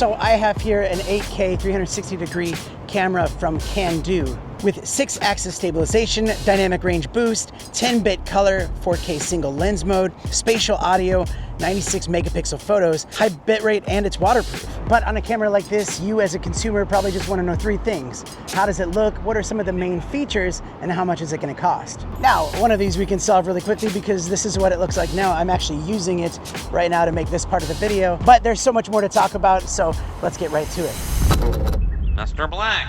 So I have here an 8K 360-degree camera from Kandao with 6-axis stabilization, dynamic range boost, 10-bit color, 4K single lens mode, spatial audio, 96 megapixel photos, high bitrate, and it's waterproof. But on a camera like this, you as a consumer probably just want to know 3 things. How does it look? What are some of the main features? And how much is it going to cost? Now, one of these we can solve really quickly because this is what it looks like now. I'm actually using it right now to make this part of the video, but there's so much more to talk about, so let's get right to it. Mr. Black.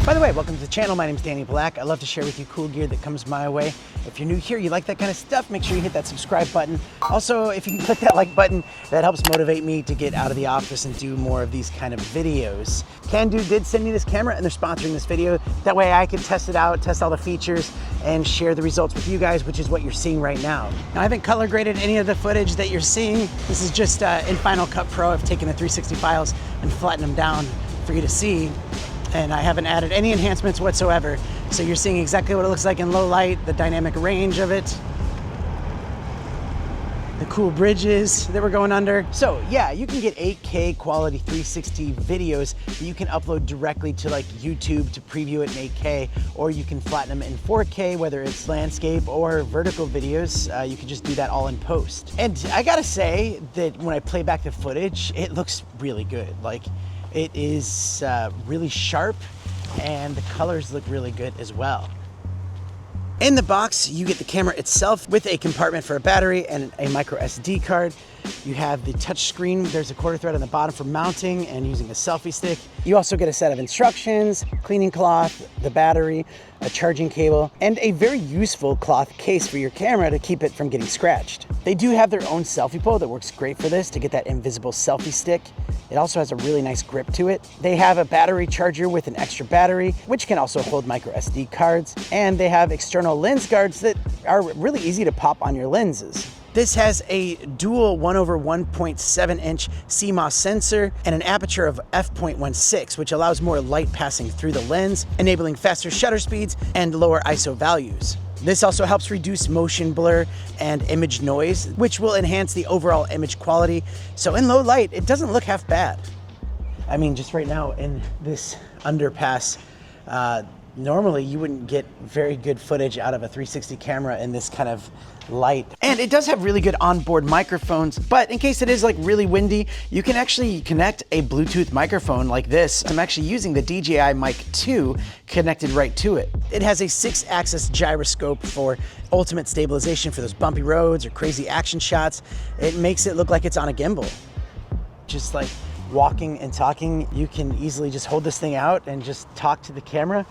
By the way, welcome to the channel. My name is Danny Black. I love to share with you cool gear that comes my way. If you're new here, you like that kind of stuff, make sure you hit that subscribe button. Also, if you can click that like button, that helps motivate me to get out of the office and do more of these kind of videos. Kandao did send me this camera and they're sponsoring this video. That way I can test it out, test all the features, and share the results with you guys, which is what you're seeing right now. Now, I haven't color graded any of the footage that you're seeing. This is just in Final Cut Pro. I've taken the 360 files and flattened them down for you to see. And I haven't added any enhancements whatsoever. So you're seeing exactly what it looks like in low light, the dynamic range of it, the cool bridges that we're going under. So yeah, you can get 8K quality 360 videos that you can upload directly to like YouTube to preview it in 8K, or you can flatten them in 4K, whether it's landscape or vertical videos. You can just do that all in post. And I gotta say that when I play back the footage, it looks really good. Like, it is really sharp and the colors look really good as well. In the box, you get the camera itself with a compartment for a battery and a micro SD card. You have the touch screen. There's a quarter thread on the bottom for mounting and using a selfie stick. You also get a set of instructions, cleaning cloth, the battery, a charging cable, and a very useful cloth case for your camera to keep it from getting scratched. They do have their own selfie pole that works great for this to get that invisible selfie stick. It also has a really nice grip to it. They have a battery charger with an extra battery, which can also hold micro SD cards. And they have external lens guards that are really easy to pop on your lenses. This has a dual 1/1.7 inch CMOS sensor and an aperture of f.16, which allows more light passing through the lens, enabling faster shutter speeds and lower ISO values. This also helps reduce motion blur and image noise, which will enhance the overall image quality. So in low light, it doesn't look half bad. I mean, just right now in this underpass, normally you wouldn't get very good footage out of a 360 camera in this kind of light. And it does have really good onboard microphones, but in case it is like really windy, you can actually connect a Bluetooth microphone like this. I'm actually using the DJI Mic 2 connected right to it. It has a 6-axis gyroscope for ultimate stabilization for those bumpy roads or crazy action shots. It makes it look like it's on a gimbal. Just like walking and talking, you can easily just hold this thing out and just talk to the camera.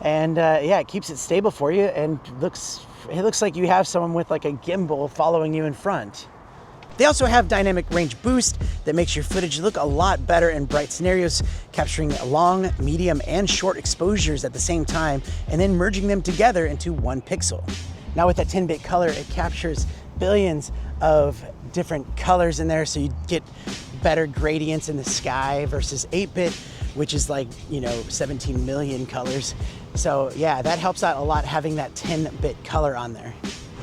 And yeah, it keeps it stable for you and it looks like you have someone with like a gimbal following you in front. They also have dynamic range boost that makes your footage look a lot better in bright scenarios, capturing long, medium, and short exposures at the same time, and then merging them together into 1 pixel. Now with that 10-bit color, it captures billions of different colors in there, so you get better gradients in the sky versus 8-bit, which is like, 17 million colors. So yeah, that helps out a lot having that 10-bit color on there.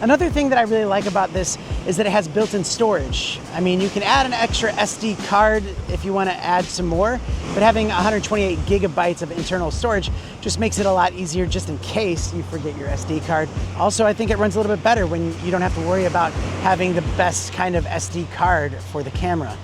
Another thing that I really like about this is that it has built-in storage. I mean, you can add an extra SD card if you want to add some more, but having 128 gigabytes of internal storage just makes it a lot easier just in case you forget your SD card. Also, I think it runs a little bit better when you don't have to worry about having the best kind of SD card for the camera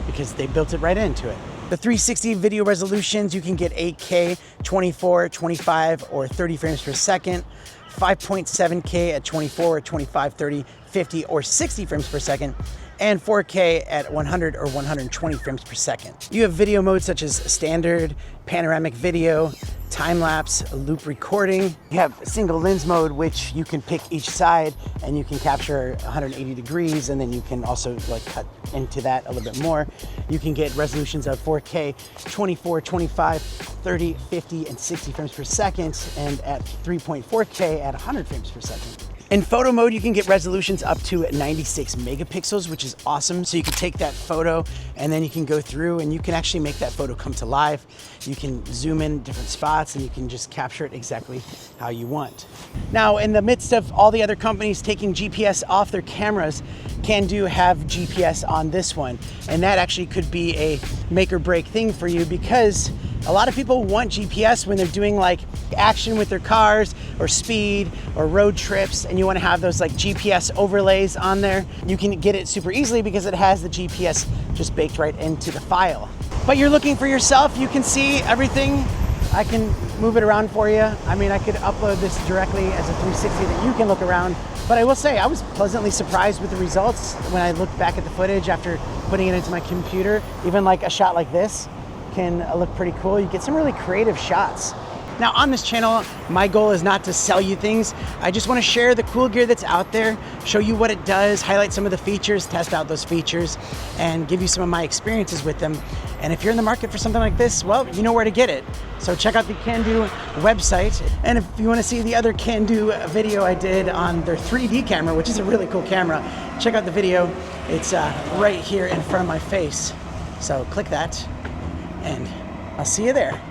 because they built it right into it. The 360 video resolutions, you can get 8K, 24, 25, or 30 frames per second, 5.7K at 24, 25, 30, 50, or 60 frames per second, and 4K at 100 or 120 frames per second. You have video modes such as standard, panoramic video, time-lapse, loop recording. You have single lens mode, which you can pick each side and you can capture 180 degrees, and then you can also like cut into that a little bit more. You can get resolutions of 4K, 24, 25, 30, 50, and 60 frames per second, and at 3.4K at 100 frames per second. In photo mode, you can get resolutions up to 96 megapixels, which is awesome. So you can take that photo and then you can go through and you can actually make that photo come to life. You can zoom in different spots and you can just capture it exactly how you want. Now, in the midst of all the other companies taking GPS off their cameras, Kandao have GPS on this one. And that actually could be a make or break thing for you, because a lot of people want GPS when they're doing like action with their cars or speed or road trips, and you want to have those like GPS overlays on there. You can get it super easily because it has the GPS just baked right into the file. But you're looking for yourself, you can see everything. I can move it around for you. I mean, I could upload this directly as a 360 that you can look around. But I will say, I was pleasantly surprised with the results when I looked back at the footage after putting it into my computer. Even like a shot like this can look pretty cool. You get some really creative shots. Now on this channel, my goal is not to sell you things. I just want to share the cool gear that's out there, show you what it does, highlight some of the features, test out those features, and give you some of my experiences with them. And if you're in the market for something like this, well, you know where to get it. So check out the Kandao website. And if you want to see the other Kandao video I did on their 3D camera, which is a really cool camera, check out the video. It's right here in front of my face. So click that, and I'll see you there.